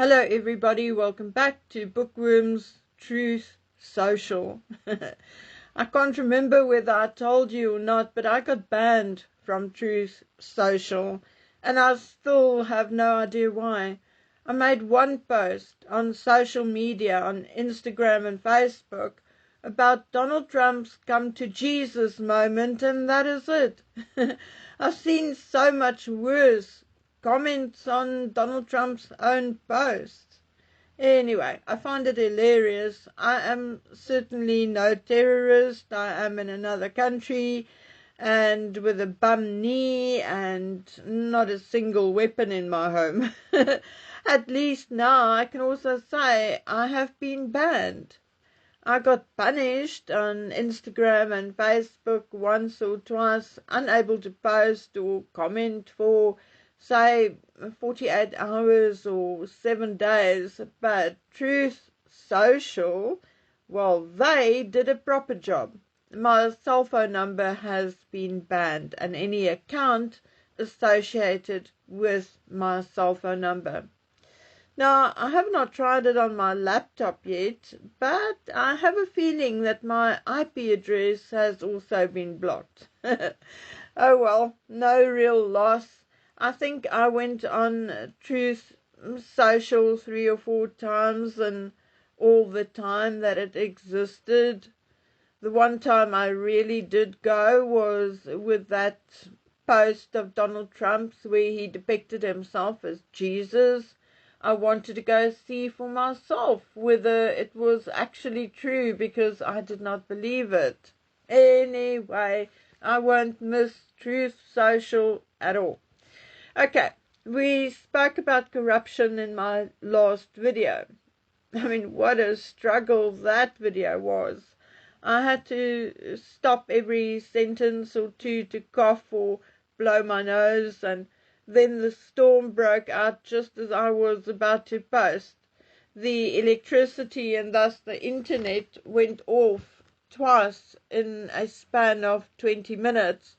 Hello everybody, welcome back to Bookworms Truth Social. I can't remember whether I told you or not, but I got banned from Truth Social and I still have no idea why. I made one post on social media, on Instagram and Facebook, about Donald Trump's come to Jesus moment, and that is it. I've seen so much worse comments on Donald Trump's own posts. Anyway, I find it hilarious. I am certainly no terrorist. I am in another country and with a bum knee and not a single weapon in my home. At least now I can also say I have been banned. I got punished on Instagram and Facebook once or twice, unable to post or comment for, say, 48 hours or 7 days. But Truth Social, well, they did a proper job. My cell phone number has been banned and any account associated with my cell phone number. Now, I have not tried it on my laptop yet, but I have a feeling that my IP address has also been blocked. Oh well, no real loss. I think I went on Truth Social 3 or 4 times, and all the time that it existed. The one time I really did go was with that post of Donald Trump's where he depicted himself as Jesus. I wanted to go see for myself whether it was actually true because I did not believe it. Anyway, I won't miss Truth Social at all. Okay, we spoke about corruption in my last video. I mean, what a struggle that video was. I had to stop every sentence or two to cough or blow my nose, and then the storm broke out just as I was about to post. The electricity and thus the internet went off twice in a span of 20 minutes.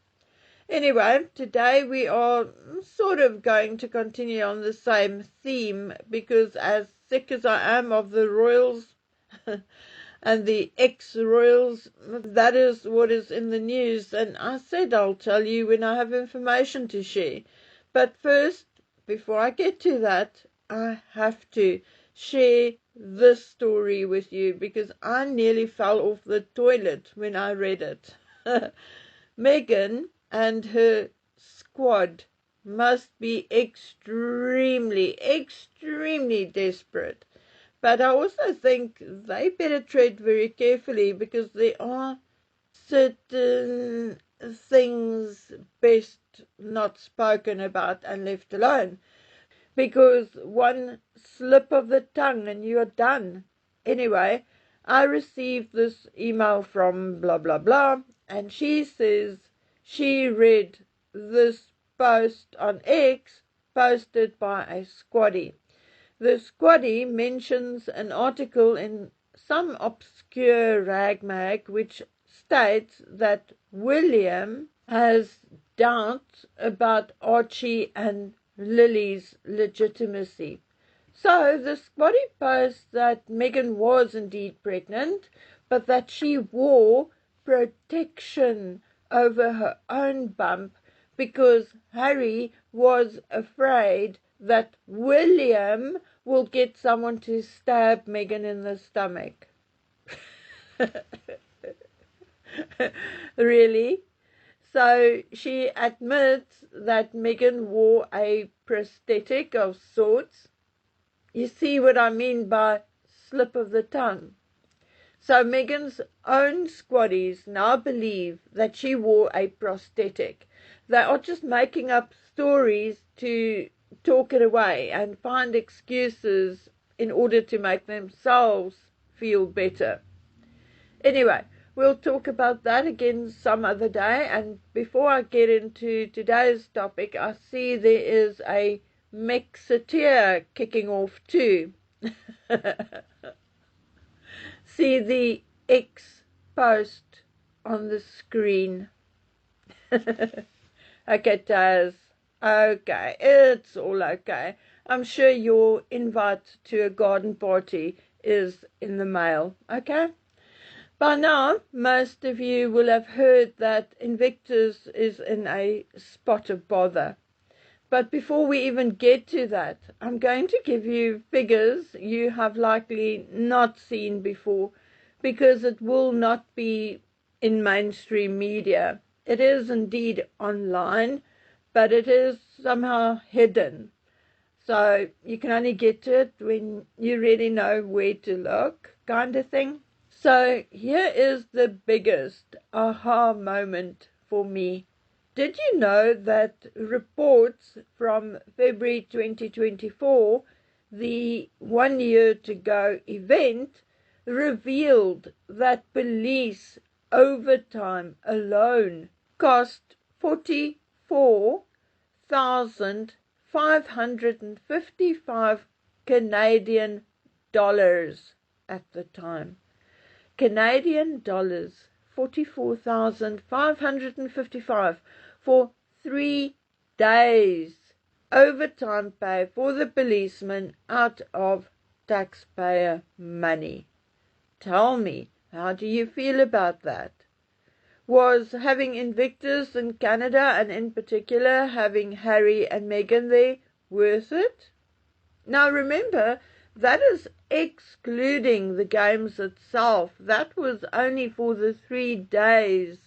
Anyway, today we are sort of going to continue on the same theme because as sick as I am of the royals and the ex-royals, that is what is in the news, and I said I'll tell you when I have information to share. But first, before I get to that, I have to share this story with you because I nearly fell off the toilet when I read it. Meghan and her squad must be extremely, extremely desperate. But I also think they better tread very carefully because there are certain things best not spoken about and left alone. Because one slip of the tongue and you are done. Anyway, I received this email from blah blah blah, and she says she read this post on X posted by a squaddie. The squaddie mentions an article in some obscure ragmag which states that William has doubts about Archie and Lily's legitimacy. So the squaddie posts that Meghan was indeed pregnant, but that she wore protection over her own bump because Harry was afraid that William will get someone to stab Meghan in the stomach. Really? So she admits that Meghan wore a prosthetic of sorts. You see what I mean by slip of the tongue. So Meghan's own squaddies now believe that she wore a prosthetic. They are just making up stories to talk it away and find excuses in order to make themselves feel better. Anyway, we'll talk about that again some other day. And before I get into today's topic, I see there is a Mexiteer kicking off too. See the X post on the screen. Okay, Taz. Okay, it's all okay. I'm sure your invite to a garden party is in the mail, okay? By now, most of you will have heard that Invictus is in a spot of bother. But before we even get to that, I'm going to give you figures you have likely not seen before, because it will not be in mainstream media. It is indeed online, but it is somehow hidden. So you can only get to it when you really know where to look, kind of thing. So here is the biggest aha moment for me. Did you know that reports from February 2024, the 1 year to go event, revealed that police overtime alone cost 44,555 Canadian dollars at the time. Canadian dollars, 44,555 for 3 days. Overtime pay for the policemen out of taxpayer money. Tell me, how do you feel about that? Was having Invictus in Canada, and in particular having Harry and Meghan there, worth it? Now remember, that is excluding the games itself. That was only for the 3 days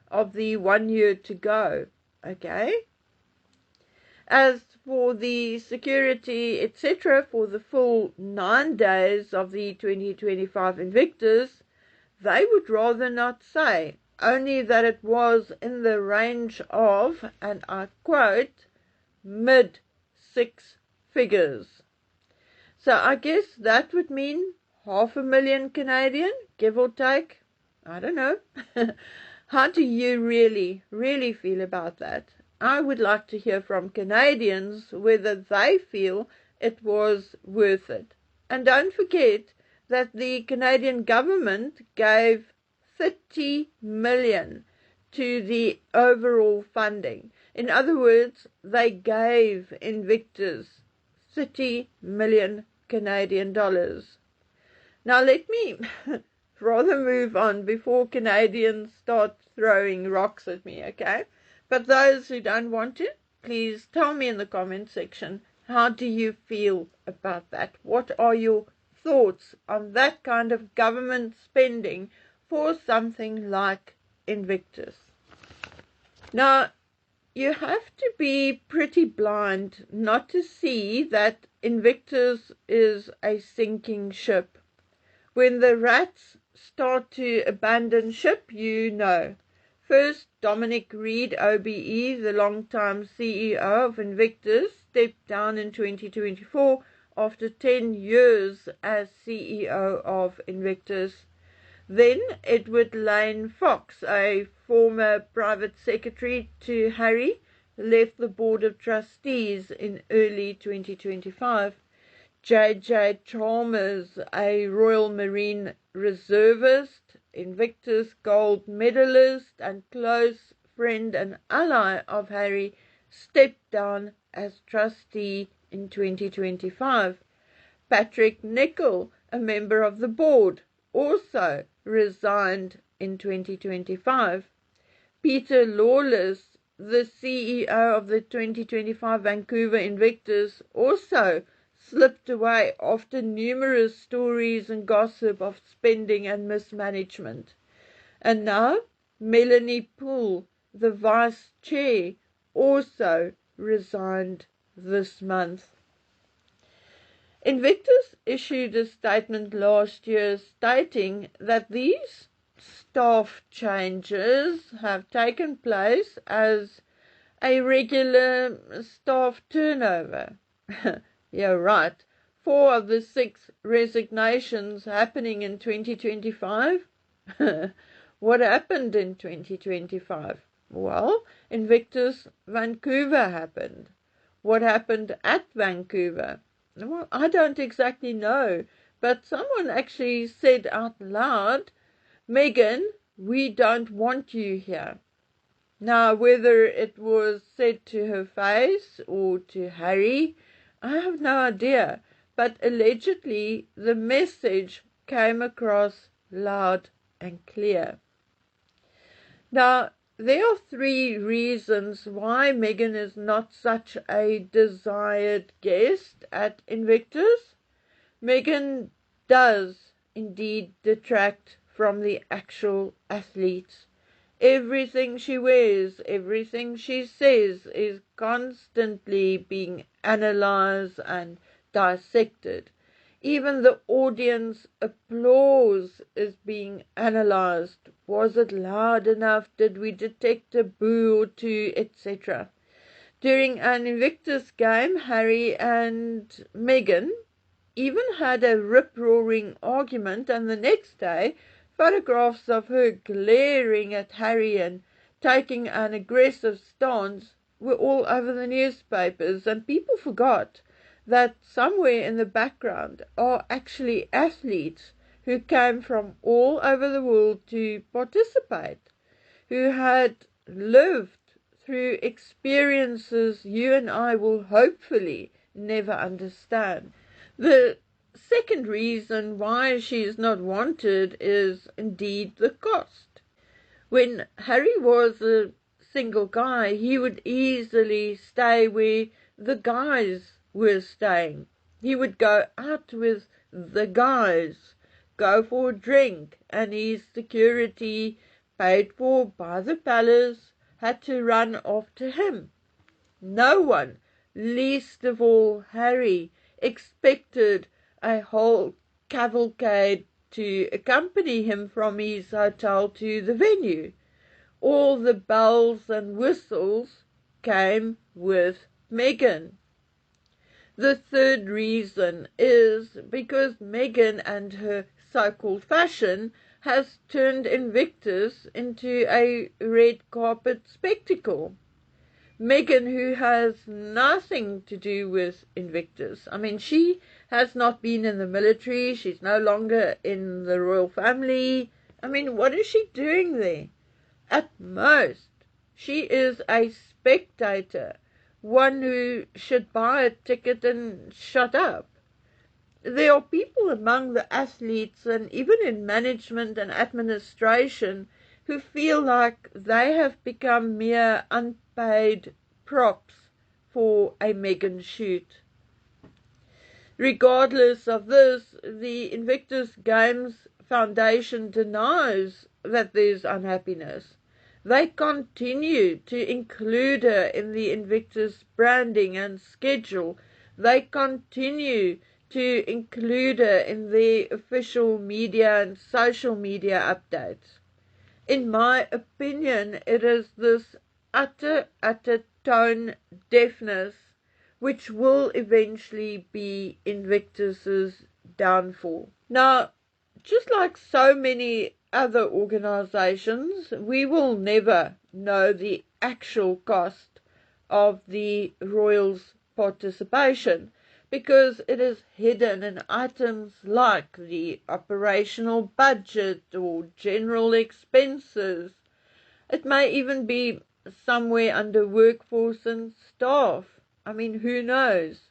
of the 1 year to go, okay? As for the security, etc., for the full 9 days of the 2025 Invictus, they would rather not say, only that it was in the range of, and I quote, mid-6 figures. So I guess that would mean 500,000 Canadian, give or take. I don't know. How do you really feel about that? I would like to hear from Canadians whether they feel it was worth it. And don't forget that the Canadian government gave 30 million to the overall funding. In other words, they gave Invictus 30 million Canadian dollars. Now let me rather move on before Canadians start throwing rocks at me, okay? But those who don't want to, please tell me in the comment section, how do you feel about that? What are your thoughts on that kind of government spending for something like Invictus? Now, you have to be pretty blind not to see that Invictus is a sinking ship. When the rats start to abandon ship, you know. First, Dominic Reid, OBE, the long-time CEO of Invictus, stepped down in 2024 after 10 years as CEO of Invictus. Then Edward Lane Fox, a former private secretary to Harry, left the board of trustees in early 2025. J.J. Chalmers, a Royal Marine reservist, Invictus gold medalist and close friend and ally of Harry, stepped down as trustee in 2025. Patrick Nicol, a member of the board, also resigned in 2025. Peter Lawless, the CEO of the 2025 Vancouver Invictus, also slipped away after numerous stories and gossip of spending and mismanagement. And now Melanie Poole, the vice chair, also resigned this month. Invictus issued a statement last year stating that these staff changes have taken place as a regular staff turnover. Yeah, right. 4 of the 6 resignations happening in 2025. What happened in 2025? Well, Invictus Vancouver happened. What happened at Vancouver? Well, I don't exactly know, but someone actually said out loud, Meghan, we don't want you here. Now, whether it was said to her face or to Harry, I have no idea, but allegedly the message came across loud and clear. Now, there are 3 reasons why Meghan is not such a desired guest at Invictus. Meghan does indeed detract from the actual athletes. Everything she wears, everything she says is constantly being analyzed and dissected. Even the audience applause is being analyzed. Was it loud enough? Did we detect a boo or two, etc.? During an Invictus game, Harry and Meghan even had a rip-roaring argument, and the next day photographs of her glaring at Harry and taking an aggressive stance were all over the newspapers, and people forgot that somewhere in the background are actually athletes who came from all over the world to participate, who had lived through experiences you and I will hopefully never understand. The second reason why she is not wanted is indeed the cost. When Harry was a single guy, he would easily stay where the guys were staying. He would go out with the guys, go for a drink, and his security, paid for by the palace, had to run after him. No one, least of all Harry, expected a whole cavalcade to accompany him from his hotel to the venue. All the bells and whistles came with Meghan. The third reason is because Meghan and her so-called fashion has turned Invictus into a red carpet spectacle. Meghan, who has nothing to do with Invictus. I mean, she has not been in the military. She's no longer in the royal family. I mean, what is she doing there? At most, she is a spectator, one who should buy a ticket and shut up. There are people among the athletes and even in management and administration who feel like they have become mere unpaid props for a Meghan shoot. Regardless of this, the Invictus Games Foundation denies that there's unhappiness. They continue to include her in the Invictus branding and schedule. They continue to include her in their official media and social media updates. In my opinion, it is this utter tone deafness which will eventually be Invictus's downfall. Now, just like so many other organizations, we will never know the actual cost of the royals' participation because it is hidden in items like the operational budget or general expenses. It may even be somewhere under workforce and staff. I mean, who knows?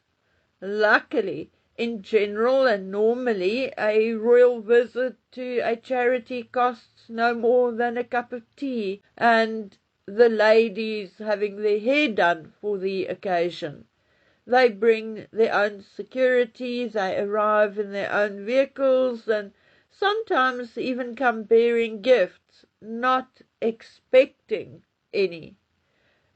Luckily, in general and normally, a royal visit to a charity costs no more than a cup of tea and the ladies having their hair done for the occasion. They bring their own security, they arrive in their own vehicles, and sometimes even come bearing gifts, not expecting any.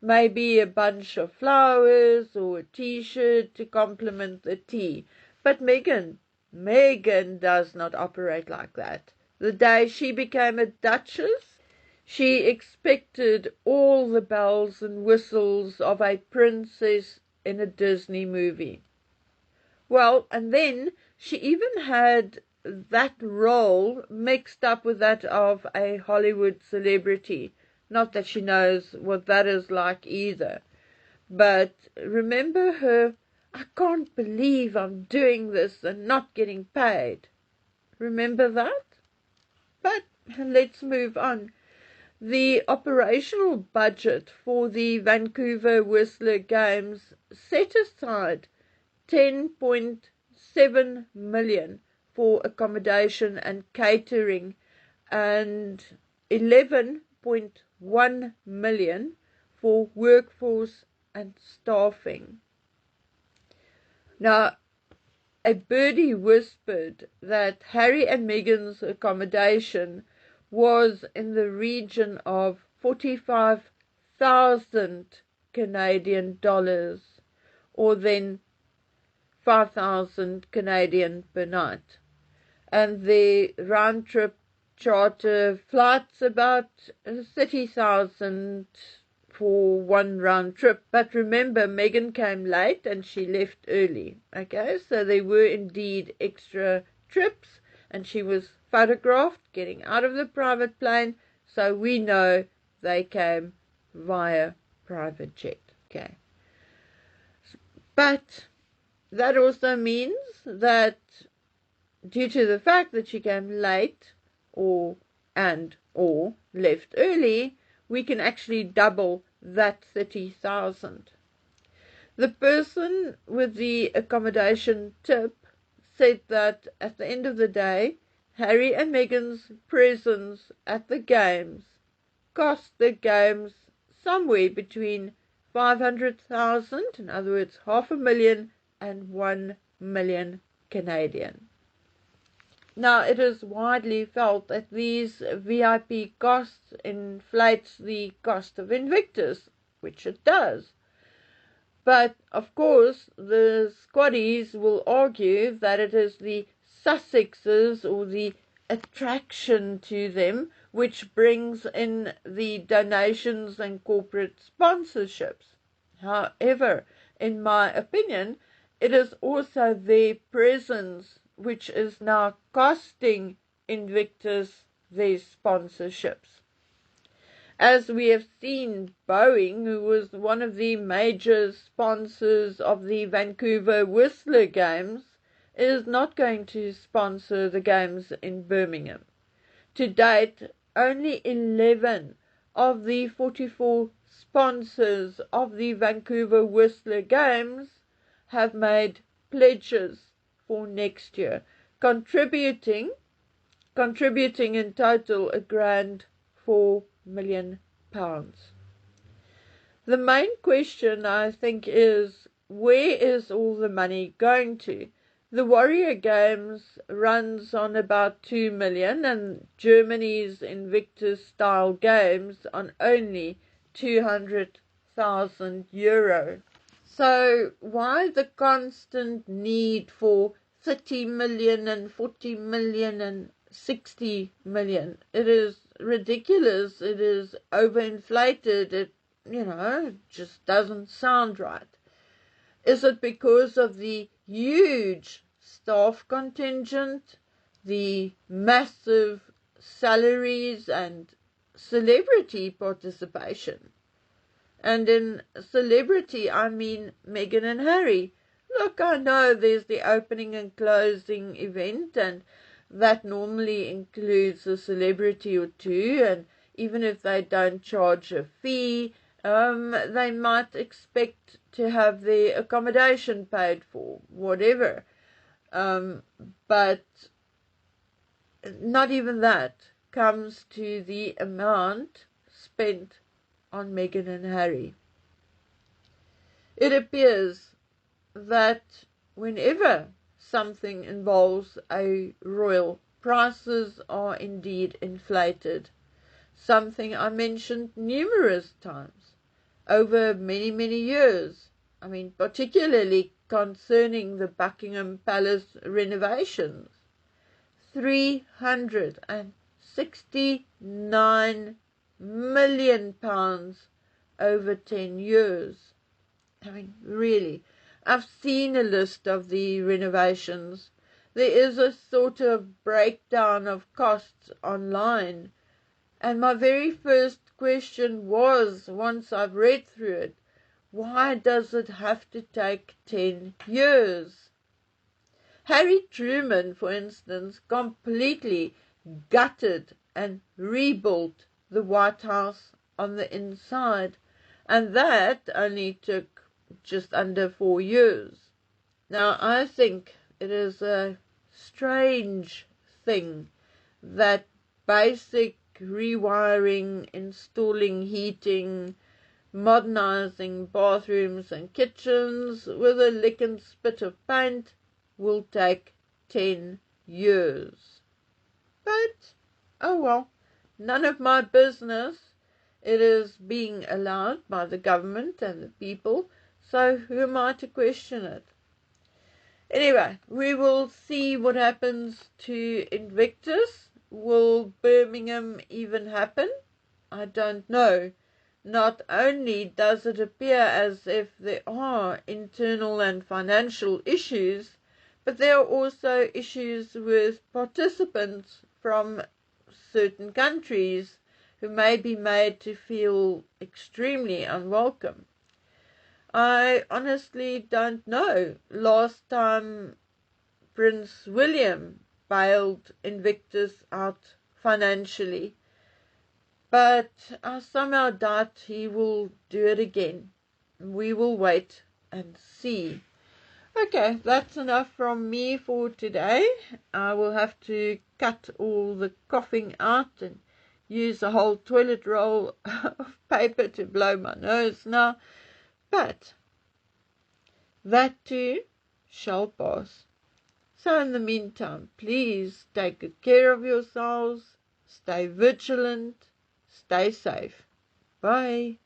Maybe a bunch of flowers or a t-shirt to complement the tea. But Meghan does not operate like that. The day she became a duchess, she expected all the bells and whistles of a princess in a Disney movie. Well, and then she even had that role mixed up with that of a Hollywood celebrity. Not that she knows what that is like either. But remember her, I can't believe I'm doing this and not getting paid. Remember that? But let's move on. The operational budget for the Vancouver Whistler Games set aside 10.7 million for accommodation and catering, and 11.1 million for workforce and staffing. Now, a birdie whispered that Harry and Meghan's accommodation was in the region of 45,000 Canadian dollars, or then 5,000 Canadian per night. And the round trip charter flights about 30,000 for one round trip. But remember, Meghan came late and she left early. Okay, so there were indeed extra trips, and she was photographed getting out of the private plane, so we know they came via private jet. Okay, but that also means that due to the fact that she came late or left early, we can actually double that 30,000. The person with the accommodation tip said that at the end of the day, Harry and Meghan's presence at the games cost the games somewhere between 500,000, in other words, 500,000, and 1 million Canadian. Now, it is widely felt that these VIP costs inflates the cost of Invictus, which it does. But, of course, the squaddies will argue that it is the Sussexes, or the attraction to them, which brings in the donations and corporate sponsorships. However, in my opinion, it is also their presence which is now costing Invictus their sponsorships. As we have seen, Boeing, who was one of the major sponsors of the Vancouver Whistler Games, is not going to sponsor the games in Birmingham. To date, only 11 of the 44 sponsors of the Vancouver Whistler Games have made pledges for next year, contributing in total £1.4 million. The main question, I think, is where is all the money going to? The Warrior Games runs on about 2 million, and Germany's Invictus style games on only €200,000. So why the constant need for 30 million and 40 million and 60 million? It is ridiculous. It is overinflated. It, just doesn't sound right. Is it because of the huge staff contingent, the massive salaries and celebrity participation? And in celebrity, I mean Meghan and Harry. Look, I know there's the opening and closing event, and that normally includes a celebrity or two, and even if they don't charge a fee, they might expect to have their accommodation paid for, whatever. But not even that comes to the amount spent on Meghan and Harry. It appears that whenever something involves a royal, prices are indeed inflated. Something I mentioned numerous times over many, many years. I mean, particularly concerning the Buckingham Palace renovations. £369 million over 10 years. I mean, really. I've seen a list of the renovations. There is a sort of breakdown of costs online. And my very first question was, once I've read through it, why does it have to take 10 years? Harry Truman, for instance, completely gutted and rebuilt the White House on the inside, and that only took just under 4 years. Now, I think it is a strange thing that basic rewiring, installing heating, modernizing bathrooms and kitchens with a lick and spit of paint will take 10 years. But, oh well, none of my business. It is being allowed by the government and the people, so who am I to question it? Anyway, we will see what happens to Invictus. Will Birmingham even happen? I don't know. Not only does it appear as if there are internal and financial issues, but there are also issues with participants from certain countries who may be made to feel extremely unwelcome. I honestly don't know. Last time Prince William bailed Invictus out financially, but I somehow doubt he will do it again. We will wait and see. Okay, that's enough from me for today. I will have to cut all the coughing out and use a whole toilet roll of paper to blow my nose now. But that too shall pass. So in the meantime, please take good care of yourselves, stay vigilant, stay safe. Bye.